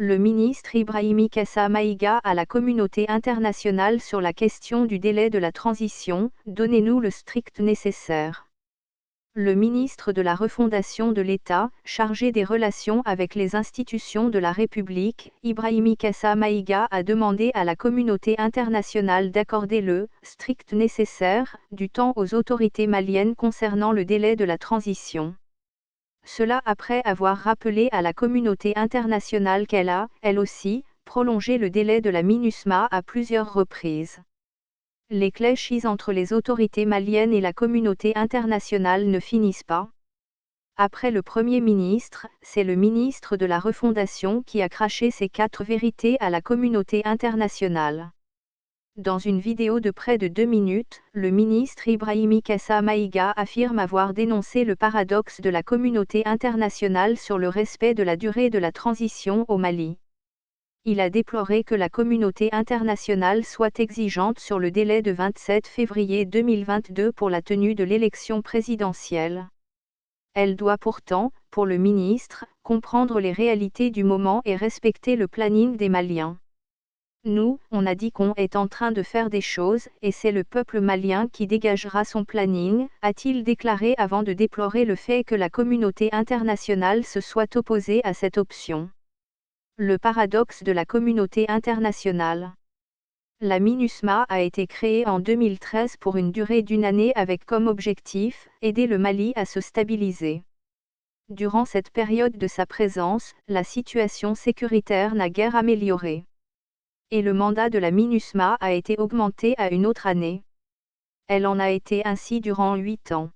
Le ministre Ibrahimi Kassa Maïga à la communauté internationale sur la question du délai de la transition, donnez-nous le strict nécessaire. Le ministre de la refondation de l'État, chargé des relations avec les institutions de la République, Ibrahimi Kassa Maïga a demandé à la communauté internationale d'accorder le strict nécessaire du temps aux autorités maliennes concernant le délai de la transition. Cela après avoir rappelé à la communauté internationale qu'elle a, elle aussi, prolongé le délai de la MINUSMA à plusieurs reprises. Les cléchis entre les autorités maliennes et la communauté internationale ne finissent pas. Après le Premier ministre, c'est le ministre de la Refondation qui a craché ces 4 vérités à la communauté internationale. Dans une vidéo de près de 2 minutes, le ministre Ibrahimi Kassa Maïga affirme avoir dénoncé le paradoxe de la communauté internationale sur le respect de la durée de la transition au Mali. Il a déploré que la communauté internationale soit exigeante sur le délai de 27 février 2022 pour la tenue de l'élection présidentielle. Elle doit pourtant, pour le ministre, comprendre les réalités du moment et respecter le planning des Maliens. Nous, on a dit qu'on est en train de faire des choses, et c'est le peuple malien qui dégagera son planning, a-t-il déclaré avant de déplorer le fait que la communauté internationale se soit opposée à cette option. Le paradoxe de la communauté internationale. La MINUSMA a été créée en 2013 pour une durée d'1 année avec comme objectif, aider le Mali à se stabiliser. Durant cette période de sa présence, la situation sécuritaire n'a guère amélioré. Et le mandat de la MINUSMA a été augmenté à une autre année. Elle en a été ainsi durant 8 ans.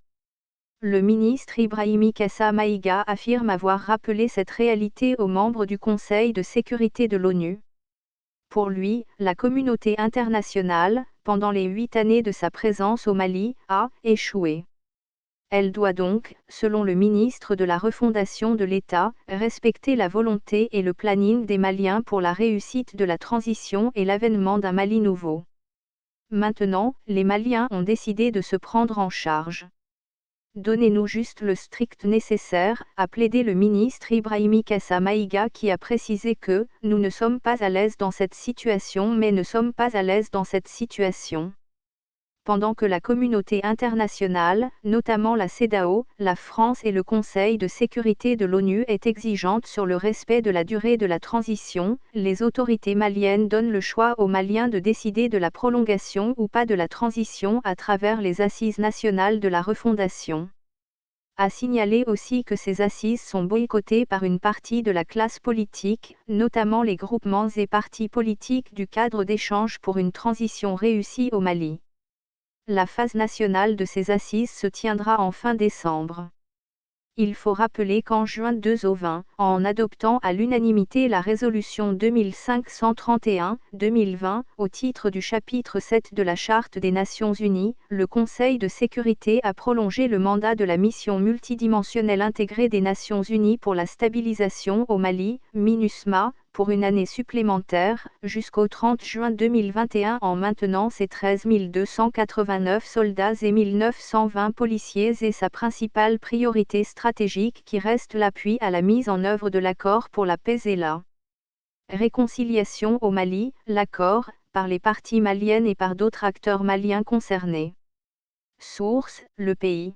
Le ministre Ibrahimi Kassa Maïga affirme avoir rappelé cette réalité aux membres du Conseil de sécurité de l'ONU. Pour lui, la communauté internationale, pendant les 8 années de sa présence au Mali, a échoué. Elle doit donc, selon le ministre de la Refondation de l'État, respecter la volonté et le planning des Maliens pour la réussite de la transition et l'avènement d'un Mali nouveau. Maintenant, les Maliens ont décidé de se prendre en charge. Donnez-nous juste le strict nécessaire, a plaidé le ministre Ibrahimi Kassa Maïga qui a précisé que « nous ne sommes pas à l'aise dans cette situation mais ne sommes pas à l'aise dans cette situation ». Pendant que la communauté internationale, notamment la CEDEAO, la France et le Conseil de sécurité de l'ONU est exigeante sur le respect de la durée de la transition, les autorités maliennes donnent le choix aux Maliens de décider de la prolongation ou pas de la transition à travers les assises nationales de la refondation. A signalé aussi que ces assises sont boycottées par une partie de la classe politique, notamment les groupements et partis politiques du cadre d'échange pour une transition réussie au Mali. La phase nationale de ces assises se tiendra en fin décembre. Il faut rappeler qu'en juin 2020, en adoptant à l'unanimité la résolution 2531-2020, au titre du chapitre 7 de la Charte des Nations Unies, le Conseil de sécurité a prolongé le mandat de la mission multidimensionnelle intégrée des Nations Unies pour la stabilisation au Mali, MINUSMA, pour une année supplémentaire, jusqu'au 30 juin 2021 en maintenant ses 13 289 soldats et 1920 policiers et sa principale priorité stratégique qui reste l'appui à la mise en œuvre de l'accord pour la paix et la réconciliation au Mali, l'accord, par les parties maliennes et par d'autres acteurs maliens concernés. Source, Le Pays.